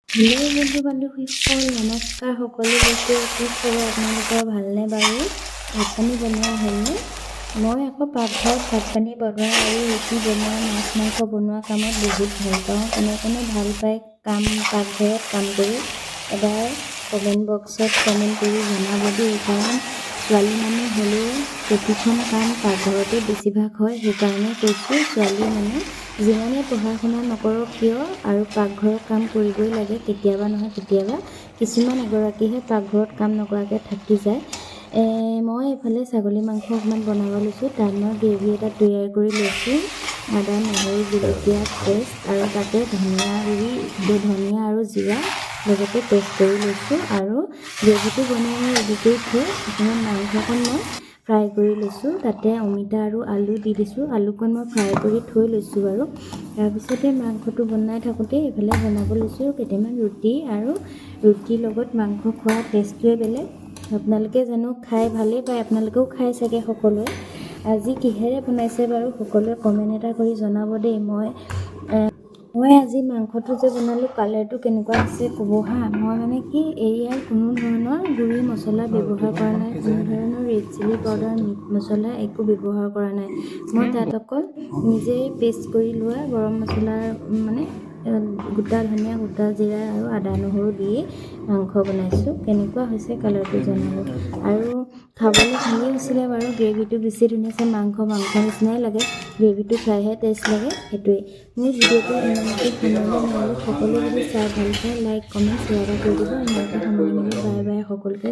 Hello' বন্ধু বান্ধৱীসকল, নমস্কাৰ সকলোলৈকে। কি খবৰ আপোনালোকৰ, ভালনে বাৰু? ভাত পানী বনোৱা হ'লনে? মই আকৌ পাকঘৰত ভাত পানী বনোৱা আৰু ৰুটি বনোৱা, মাছ মাংস বনোৱা কামত বহুত ভাল পাওঁ। কোনে কোনে ভাল পায় পাকঘৰত কাম কৰি এবাৰ কমেণ্ট বক্সত কমেণ্ট কৰি জনাব দেই। কাৰণ ছোৱালী মানুহ হ'লেও প্ৰতিখন কাম পাকঘৰতে বেছিভাগ হয়। সেইকাৰণে কৈছোঁ, ছোৱালী মানুহ যিমানে পঢ়া শুনা নকৰক কিয় আৰু পাকঘৰত কাম কৰিবই লাগে। কেতিয়াবা নহয় কেতিয়াবা কিছুমান এগৰাকীহে পাকঘৰত কাম নকৰাকৈ থাকি যায়। মই এইফালে ছাগলী মাংস অকণমান বনাব লৈছোঁ। তাত মই গ্ৰেভি এটা তৈয়াৰ কৰি লৈছোঁ। আদা, নহৰু, জলকীয়া পেষ্ট আৰু তাতে ধনিয়া আৰু জিৰা লগতে পেষ্ট কৰি লৈছোঁ। আৰু গ্ৰেভিটো বনাই মই ৰেডি কৰি থৈ অকণমান মাংসকণ মই ফ্ৰাই কৰি লৈছোঁ। তাতে অমিতা আৰু আলু দি দিছোঁ। আলুকণ মই ফ্ৰাই কৰি থৈ লৈছোঁ বাৰু। তাৰপিছতে মাংসটো বনাই থাকোঁতে এইফালে বনাব লৈছোঁ কেইটামান ৰুটি। আৰু ৰুটিৰ লগত মাংস খোৱা টেষ্টটোৱে বেলেগ। আপোনালোকে জানো খাই ভালেই পায়, আপোনালোকেও খাই চাগে সকলোৱে। আজি কিহেৰে বনাইছে বাৰু সকলোৱে কমেণ্ট এটা কৰি জনাব দেই। মই আজি মাংসটো যে বনালোঁ, কালাৰটো কেনেকুৱা হৈছে ক'ব হা। মই মানে কি ইয়াৰ কোনো ধৰণৰ গুড়ি মছলা ব্যৱহাৰ কৰা নাই, কোনো ধৰণৰ ৰেড চিলি পাউডাৰ, মিট মছলা একো ব্যৱহাৰ কৰা নাই। মই তাত অকল নিজেই পেষ্ট কৰি লোৱা গৰম মছলাৰ মানে গোটা ধনিয়া, গোটা জিৰা আৰু আদা নহৰু দি মাংস বনাইছোঁ। কেনেকুৱা হৈছে কালাৰটো জনাব। আৰু খাবলৈ ভালেই হৈছিলে বাৰু। গ্ৰেভিটো বেছি ধুনীয়া আছে। মাংস নিচিনাই লাগে, গ্ৰেভিটো খাইহে টেষ্ট লাগে। সেইটোৱেই মোৰ ভিডিঅ'টো ইমানতে সামৰিব নোৱাৰিলোঁ। সকলোৱে যদি চাই ভাল পায় লাইক কমেণ্ট শ্বেয়াৰ এটা কৰি দিব। ইমানতে সামৰি মেলি বাই বাই সকলোকে।